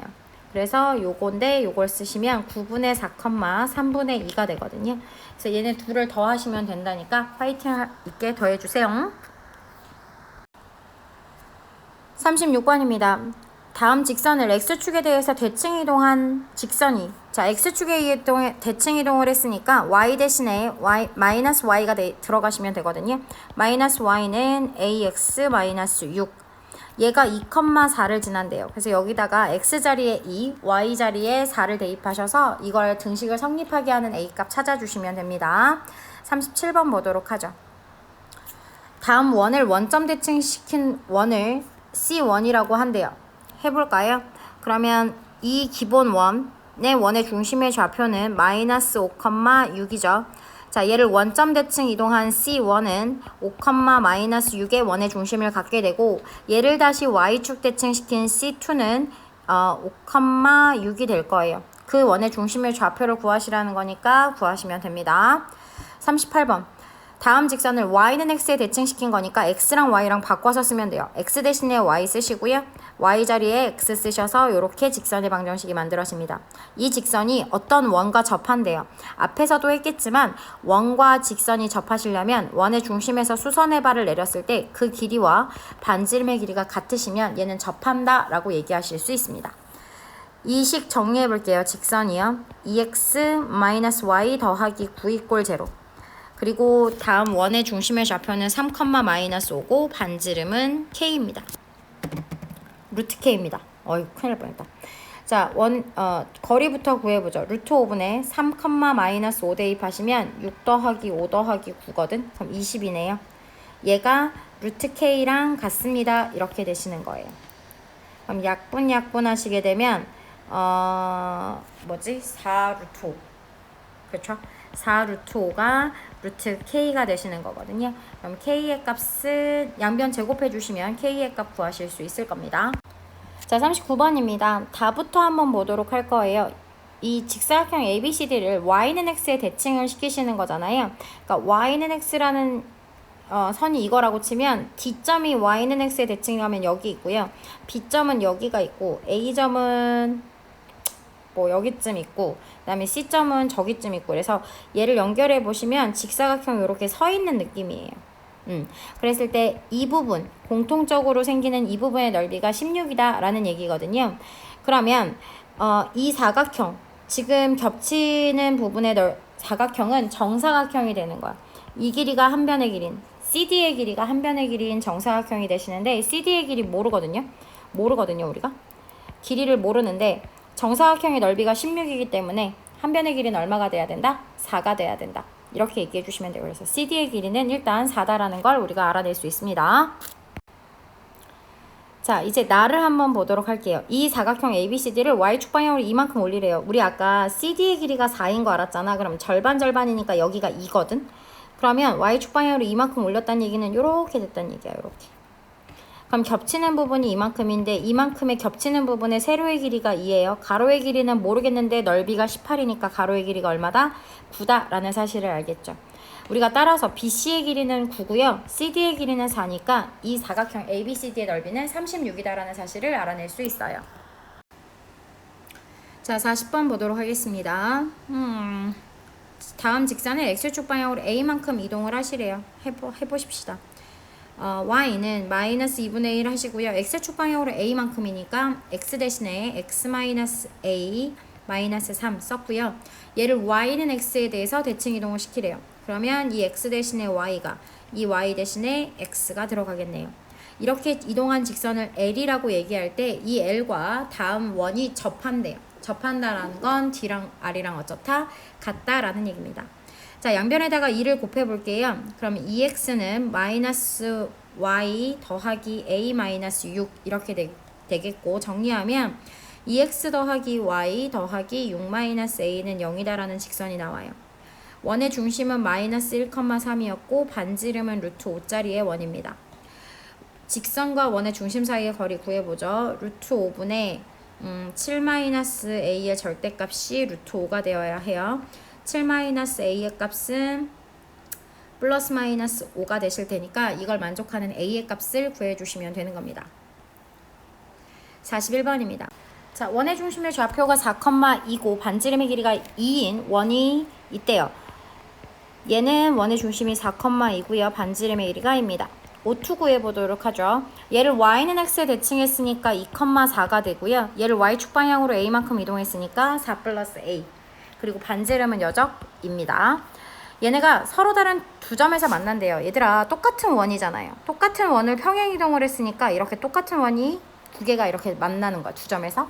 그래서 요건데 요걸 쓰시면 9분의 4, 3분의 2가 되거든요. 그래서 얘네 둘을 더하시면 된다니까 화이팅 있게 더해주세요. 36번입니다. 다음 직선을 x축에 대해서 대칭 이동한 직선이 자 x축에 대칭 이동을 했으니까 y 대신에 마이너스 y가 들어가시면 되거든요. 마이너스 y는 ax 마이너스 6 얘가 2,4를 지난대요. 그래서 여기다가 x 자리에 2, y 자리에 4를 대입하셔서 이걸 등식을 성립하게 하는 a 값 찾아주시면 됩니다. 37번 보도록 하죠. 다음 원을 원점 대칭시킨 원을 C1이라고 한대요. 해볼까요? 그러면 이 기본 원의 원의 중심의 좌표는 마이너스 5,6이죠. 자, 얘를 원점 대칭 이동한 C1은 5, 마이너스 6의 원의 중심을 갖게 되고 얘를 다시 Y축 대칭시킨 C2는 5,6이 될 거예요. 그 원의 중심의 좌표를 구하시라는 거니까 구하시면 됩니다. 38번. 다음 직선을 y는 x에 대칭시킨 거니까 x랑 y랑 바꿔서 쓰면 돼요. x 대신에 y 쓰시고요. y 자리에 x 쓰셔서 이렇게 직선의 방정식이 만들어집니다. 이 직선이 어떤 원과 접한대요. 앞에서도 했겠지만 원과 직선이 접하시려면 원의 중심에서 수선의 발을 내렸을 때 그 길이와 반지름의 길이가 같으시면 얘는 접한다 라고 얘기하실 수 있습니다. 이 식 정리해 볼게요. 직선이요. 2x-y 더하기 9 = 0. 그리고 다음 원의 중심의 좌표는 3, 마이너스 5고 반지름은 k입니다. 루트 k입니다. 큰일 날 뻔했다. 자, 거리부터 구해보죠. 루트 5분의 3, 마이너스 5 대입하시면 6 더하기 5 더하기 9거든. 그럼 20이네요. 얘가 루트 k랑 같습니다. 이렇게 되시는 거예요. 그럼 약분 하시게 되면 4 루트 5. 그렇죠? 4 루트 5가 루트 k가 되시는 거거든요. 그럼 k의 값은 양변 제곱해 주시면 k의 값 구하실 수 있을 겁니다. 자, 39번입니다. 다부터 한번 보도록 할 거예요. 이 직사각형 ABCD를 y는 x에 대칭을 시키시는 거잖아요. 그러니까 y는 x라는 선이 이거라고 치면 D점이 y는 x에 대칭하면 여기 있고요. B점은 여기가 있고 A점은 여기쯤 있고 그 다음에 C점은 저기쯤 있고 그래서 얘를 연결해 보시면 직사각형이 이렇게 서 있는 느낌이에요. 그랬을 때 이 부분 공통적으로 생기는 이 부분의 넓이가 16이다 라는 얘기거든요. 그러면 이 사각형 지금 겹치는 부분의 사각형은 정사각형이 되는 거야. 이 길이가 한 변의 길이인 CD의 길이가 한 변의 길이인 정사각형이 되시는데 CD의 길이 모르거든요 우리가 길이를 모르는데 정사각형의 넓이가 16이기 때문에 한 변의 길이는 얼마가 돼야 된다? 4가 돼야 된다. 이렇게 얘기해 주시면 되고 그래서 CD의 길이는 일단 4다라는 걸 우리가 알아낼 수 있습니다. 자, 이제 나를 한번 보도록 할게요. 이 사각형 ABCD를 Y축 방향으로 이만큼 올리래요. 우리 아까 CD의 길이가 4인 거 알았잖아. 그럼 절반이니까 여기가 2거든. 그러면 Y축 방향으로 이만큼 올렸다는 얘기는 이렇게 됐다는 얘기야. 이렇게. 그럼 겹치는 부분이 이만큼인데 이만큼의 겹치는 부분의 세로의 길이가 2예요. 가로의 길이는 모르겠는데 넓이가 18이니까 가로의 길이가 얼마다? 9다 라는 사실을 알겠죠. 우리가 따라서 BC의 길이는 9고요. CD의 길이는 4니까 이 사각형 ABCD의 넓이는 36이다 라는 사실을 알아낼 수 있어요. 자, 40번 보도록 하겠습니다. 다음 직선을 X축 방향으로 A만큼 이동을 하시래요. 해보십시다. y는 마이너스 2분의 1 하시고요. x축 방향으로 a만큼이니까 x 대신에 x 마이너스 a 마이너스 3 썼고요. 얘를 y는 x에 대해서 대칭 이동을 시키래요. 그러면 이 x 대신에 y가 이 y 대신에 x가 들어가겠네요. 이렇게 이동한 직선을 L이라고 얘기할 때 이 L과 다음 원이 접한대요. 접한다라는 건 D랑 R이랑 어쩌다 같다라는 얘기입니다. 자, 양변에다가 2를 곱해볼게요. 그럼 2x는 마이너스 y 더하기 a 마이너스 6 이렇게 되겠고 정리하면 2x 더하기 y 더하기 6 마이너스 a는 0이다라는 직선이 나와요. 원의 중심은 마이너스 1,3이었고 반지름은 루트 5짜리의 원입니다. 직선과 원의 중심 사이의 거리 구해보죠. 루트 5분의 7 마이너스 a의 절대값이 루트 5가 되어야 해요. 7 마이너스 a의 값은 플러스 마이너스 5가 되실 테니까 이걸 만족하는 a의 값을 구해주시면 되는 겁니다. 41번입니다. 자, 원의 중심의 좌표가 4,2고 반지름의 길이가 2인 원이 있대요. 얘는 원의 중심이 4,2고요. 반지름의 길이가 입니다. O2 구해보도록 하죠. 얘를 y는 x에 대칭했으니까 2,4가 되고요. 얘를 y축 방향으로 a만큼 이동했으니까 4 플러스 a. 그리고 반지름은 여적입니다. 얘네가 서로 다른 두 점에서 만난대요. 얘들아, 똑같은 원이잖아요. 똑같은 원을 평행이동을 했으니까 이렇게 똑같은 원이 두 개가 이렇게 만나는 거야. 두 점에서.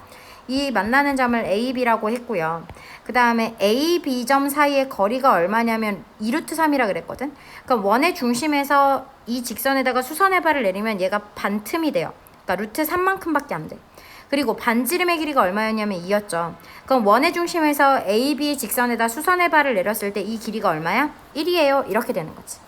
이 만나는 점을 A, B라고 했고요. 그 다음에 A, B점 사이의 거리가 얼마냐면 2루트 3이라 그랬거든. 그러니까 원의 중심에서 이 직선에다가 수선의 발을 내리면 얘가 반틈이 돼요. 그러니까 루트 3만큼밖에 안 돼. 그리고 반지름의 길이가 얼마였냐면 2였죠. 그럼 원의 중심에서 A, B 직선에다 수선의 발을 내렸을 때 이 길이가 얼마야? 1이에요. 이렇게 되는 거지.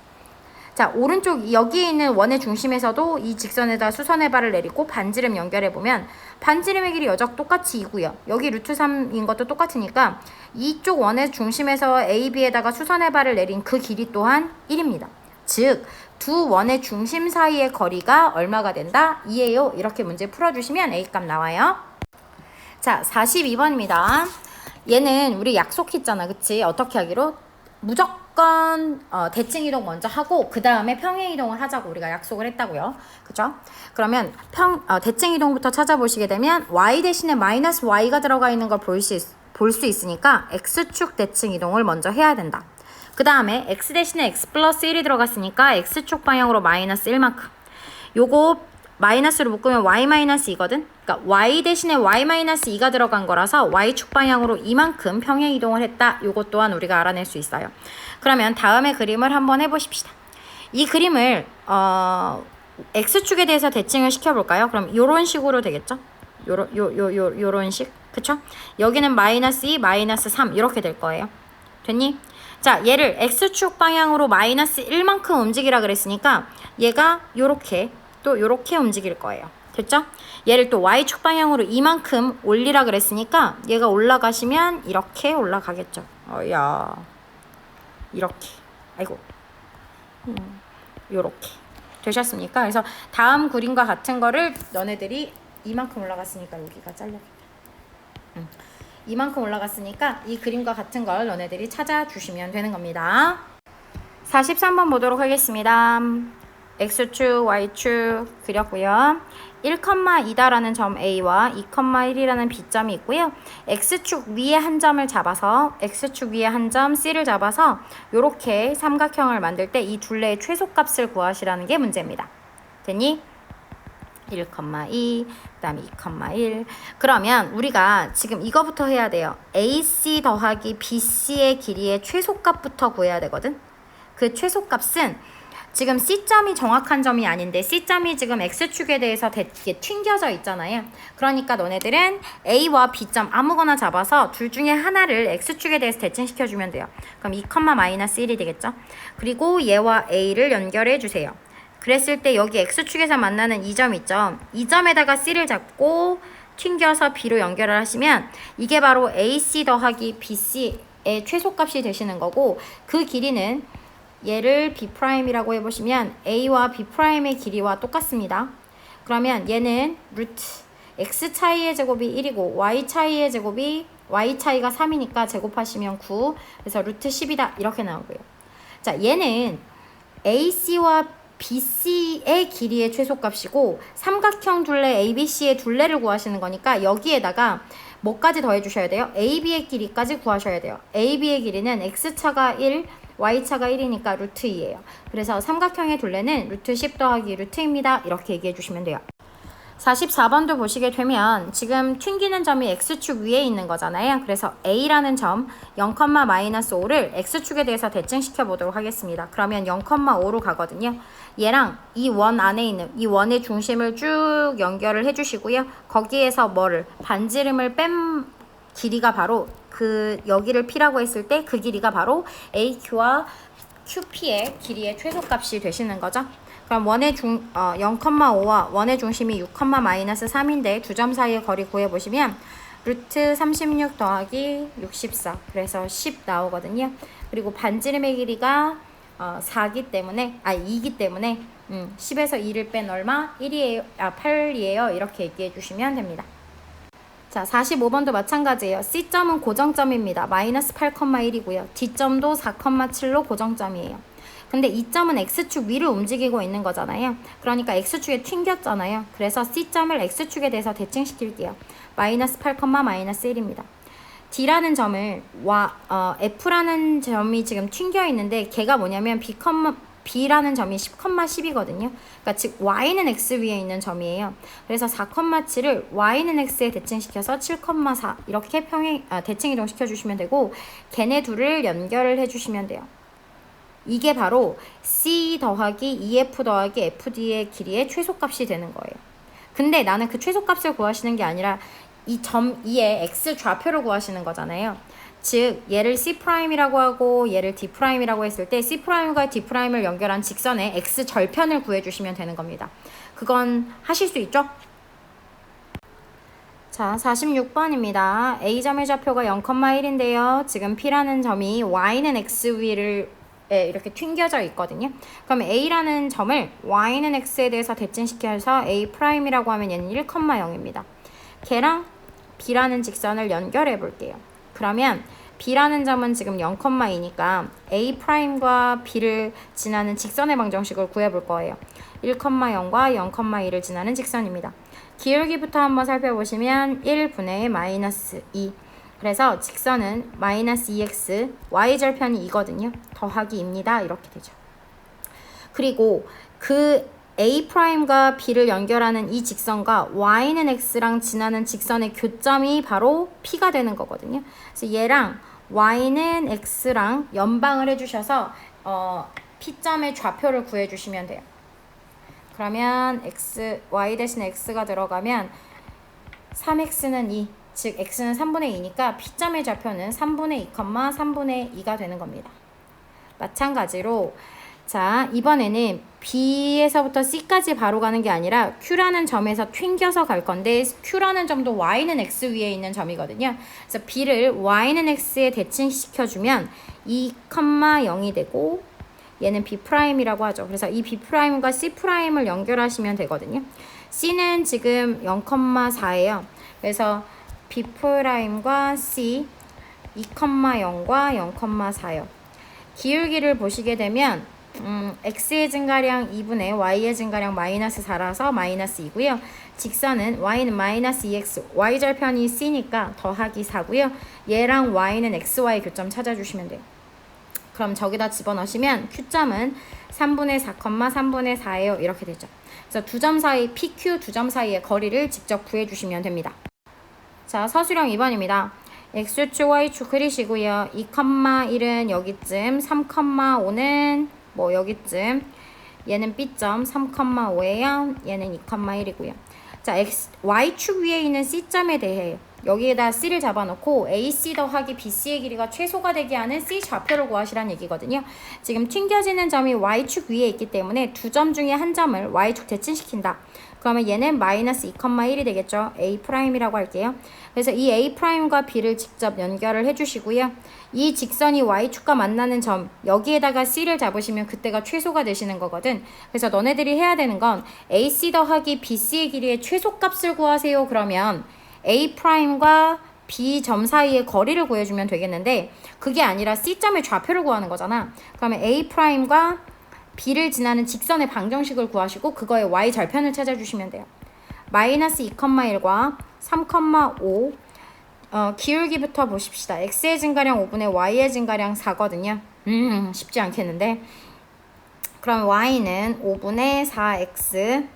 자, 오른쪽 여기에 있는 원의 중심에서도 이 직선에다 수선의 발을 내리고 반지름 연결해보면 반지름의 길이 여적 똑같이 2고요. 여기 루트 3인 것도 똑같으니까 이쪽 원의 중심에서 A, B에다가 수선의 발을 내린 그 길이 또한 1입니다. 즉, 두 원의 중심 사이의 거리가 얼마가 된다? 2예요. 이렇게 문제 풀어주시면 A값 나와요. 자, 42번입니다. 얘는 우리 약속했잖아. 그치? 어떻게 하기로? 무조건 대칭 이동 먼저 하고 그 다음에 평행 이동을 하자고 우리가 약속을 했다고요. 그죠? 그러면 대칭 이동부터 찾아보시게 되면 y 대신에 마이너스 y가 들어가 있는 걸 볼 수 있으니까 x축 대칭 이동을 먼저 해야 된다. 그 다음에 x 대신에 x 플러스 1이 들어갔으니까 x축 방향으로 마이너스 1만큼. 요거 마이너스로 묶으면 y-2거든. 그러니까 y 대신에 y-2가 들어간 거라서 y축 방향으로 이만큼 평행 이동을 했다. 요것 또한 우리가 알아낼 수 있어요. 그러면 다음에 그림을 한번 해보십시다. 이 그림을 x축에 대해서 대칭을 시켜볼까요? 그럼 요런 식으로 되겠죠? 요런 식. 그쵸? 여기는 마이너스 2, 마이너스 3 이렇게 될 거예요. 됐니? 자, 얘를 x축 방향으로 마이너스 1만큼 움직이라 그랬으니까 얘가 요렇게 또 요렇게 움직일 거예요. 됐죠? 얘를 또 y축 방향으로 이만큼 올리라 그랬으니까 얘가 올라가시면 이렇게 올라가겠죠. 야, 이렇게. 아이고. 요렇게. 되셨습니까? 그래서 다음 그림과 같은 거를 너네들이 이만큼 올라갔으니까 여기가 잘려. 이만큼 올라갔으니까 이 그림과 같은 걸 너네들이 찾아주시면 되는 겁니다. 43번 보도록 하겠습니다. x축, y축 그렸고요. 1,2다라는 점 A와 2,1이라는 B점이 있고요. x축 위에 한 점을 잡아서 x축 위에 한 점 C를 잡아서 이렇게 삼각형을 만들 때 이 둘레의 최소값을 구하시라는 게 문제입니다. 됐니? 1,2, 그 다음에 2,1. 그러면 우리가 지금 이거부터 해야 돼요. AC 더하기 BC의 길이의 최소값부터 구해야 되거든. 그 최소값은 지금 C점이 정확한 점이 아닌데 C점이 지금 X축에 대해서 이게 튕겨져 있잖아요. 그러니까 너네들은 A와 B점 아무거나 잡아서 둘 중에 하나를 X축에 대해서 대칭시켜주면 돼요. 그럼 2,-1이 되겠죠. 그리고 얘와 A를 연결해 주세요. 그랬을 때 여기 X축에서 만나는 이 점 있죠. 이 점에다가 C를 잡고 튕겨서 B로 연결을 하시면 이게 바로 AC 더하기 BC의 최소값이 되시는 거고 그 길이는 얘를 B'이라고 해보시면 A와 B'의 길이와 똑같습니다. 그러면 얘는 루트 X 차이의 제곱이 1이고 Y 차이의 제곱이 Y 차이가 3이니까 제곱하시면 9 그래서 루트 10이다 이렇게 나오고요. 자, 얘는 AC와 BC의 길이의 최소값이고 삼각형 둘레 ABC의 둘레를 구하시는 거니까 여기에다가 뭐까지 더해 주셔야 돼요? AB의 길이까지 구하셔야 돼요. AB의 길이는 X차가 1, Y차가 1이니까 루트 2예요. 그래서 삼각형의 둘레는 루트 10 더하기 루트입니다. 이렇게 얘기해 주시면 돼요. 44번도 보시게 되면 지금 튕기는 점이 X축 위에 있는 거잖아요. 그래서 A라는 점 0,-5를 X축에 대해서 대칭시켜 보도록 하겠습니다. 그러면 0,5로 가거든요. 얘랑 이 원 안에 있는 이 원의 중심을 쭉 연결을 해주시고요. 거기에서 반지름을 뺀 길이가 바로 여기를 P라고 했을 때 그 길이가 바로 AQ와 QP의 길이의 최소값이 되시는 거죠. 그럼 0,5와 원의 중심이 6,-3인데 두 점 사이의 거리 구해보시면 루트 36 더하기 64 그래서 10 나오거든요. 그리고 반지름의 길이가 2기 때문에 10에서 2를 뺀 얼마? 8이에요. 이렇게 얘기해 주시면 됩니다. 자, 45번도 마찬가지예요. C점은 고정점입니다. 마이너스 8,1이고요. D점도 4,7로 고정점이에요. 근데 이 점은 x축 위를 움직이고 있는 거잖아요. 그러니까 x축에 튕겼잖아요. 그래서 C점을 x축에 대해서 대칭시킬게요. 마이너스 8, 마이너스 1입니다. D라는 점을 F라는 점이 지금 튕겨 있는데 걔가 뭐냐면 B라는 점이 10,10이거든요. 그러니까 즉 Y는 X 위에 있는 점이에요. 그래서 4,7을 Y는 X에 대칭시켜서 7,4 이렇게 대칭 이동시켜 주시면 되고 걔네 둘을 연결을 해주시면 돼요. 이게 바로 C 더하기 EF 더하기 FD의 길이의 최소값이 되는 거예요. 근데 나는 그 최소값을 구하시는 게 아니라 이 점 2의 x 좌표를 구하시는 거잖아요. 즉 얘를 C'이라고 하고 얘를 D'이라고 했을 때 C'과 D'를 연결한 직선의 x 절편을 구해주시면 되는 겁니다. 그건 하실 수 있죠? 자, 46번입니다. A점의 좌표가 0,1인데요. 지금 P라는 점이 Y는 X 위를 이렇게 튕겨져 있거든요. 그럼 A라는 점을 Y는 X에 대해서 대칭시켜서 A'이라고 하면 얘는 1,0입니다. 걔랑 B라는 직선을 연결해 볼게요. 그러면 B라는 점은 지금 0,2니까 A'과 B를 지나는 직선의 방정식을 구해볼 거예요. 1,0과 0,2를 지나는 직선입니다. 기울기부터 한번 살펴보시면 1분의 마이너스 2. 그래서 직선은 마이너스 2x, y절편이 2거든요. 더하기 2입니다. 이렇게 되죠. 그리고 그 A'과 B를 연결하는 이 직선과 Y는 X랑 지나는 직선의 교점이 바로 P가 되는 거거든요. 그래서 얘랑 Y는 X랑 연방을 해주셔서 P점의 좌표를 구해주시면 돼요. 그러면 Y 대신 X가 들어가면 3X는 2, 즉 X는 3분의 2니까 P점의 좌표는 3분의 2, 3분의 2가 되는 겁니다. 마찬가지로 자, 이번에는 B에서부터 C까지 바로 가는 게 아니라 Q라는 점에서 튕겨서 갈 건데 Q라는 점도 Y는 X 위에 있는 점이거든요. 그래서 B를 Y는 X에 대칭시켜주면 2,0이 되고 얘는 B'이라고 하죠. 그래서 이 B'과 C'을 연결하시면 되거든요. C는 지금 0,4예요. 그래서 B'과 C 2,0과 0,4요. 기울기를 보시게 되면 x의 증가량 2분의 y의 증가량 마이너스 4라서 마이너스 2고요. 직선은 y는 마이너스 2x, y절편이 c니까 더하기 4고요. 얘랑 y는 xy 교점 찾아주시면 돼요. 그럼 저기다 집어넣으시면 q점은 3분의 4, 3분의 4예요. 이렇게 되죠. 그래서 두 점 사이, PQ 두 점 사이의 거리를 직접 구해주시면 됩니다. 자, 서술형 2번입니다. x축, y축 그리시고요. 2,1은 여기쯤, 3,5는 뭐 여기쯤, 얘는 B점 3,5예요. 얘는 2,1이고요. 자, Y축 위에 있는 C점에 대해 여기에다 C를 잡아놓고 AC 더하기 BC의 길이가 최소가 되게 하는 C 좌표를 구하시라는 얘기거든요. 지금 튕겨지는 점이 Y축 위에 있기 때문에 두 점 중에 한 점을 Y축 대칭시킨다. 그러면 얘는 마이너스 2,1이 되겠죠. A'이라고 할게요. 그래서 이 A'과 B를 직접 연결을 해주시고요. 이 직선이 Y축과 만나는 점, 여기에다가 C를 잡으시면 그때가 최소가 되시는 거거든. 그래서 너네들이 해야 되는 건 AC 더하기 BC의 길이의 최소값을 구하세요. 그러면 A'과 B 점 사이의 거리를 구해주면 되겠는데 그게 아니라 C점의 좌표를 구하는 거잖아. 그러면 A'과 B를 지나는 직선의 방정식을 구하시고 그거의 y절편을 찾아주시면 돼요. 마이너스 2,1과 3,5 기울기부터 보십시다. x의 증가량 5분의 y의 증가량 4거든요. 쉽지 않겠는데. 그럼 y는 5분의 4x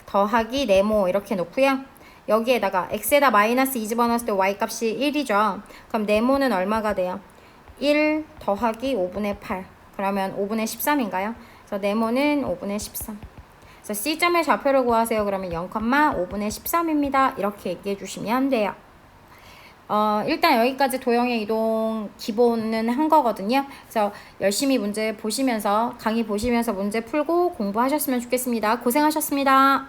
더하기 네모 이렇게 놓고요. 여기에다가 x에다 마이너스 2 집어넣었을 때 y값이 1이죠. 그럼 네모는 얼마가 돼요? 1 더하기 5분의 8. 그러면 5분의 13인가요? 그래서 네모는 5분의 13. 그래서 C점의 좌표를 구하세요. 그러면 0,5분의 13입니다. 이렇게 얘기해 주시면 돼요. 일단 여기까지 도형의 이동 기본은 한 거거든요. 그래서 열심히 문제 보시면서 강의 보시면서 문제 풀고 공부하셨으면 좋겠습니다. 고생하셨습니다.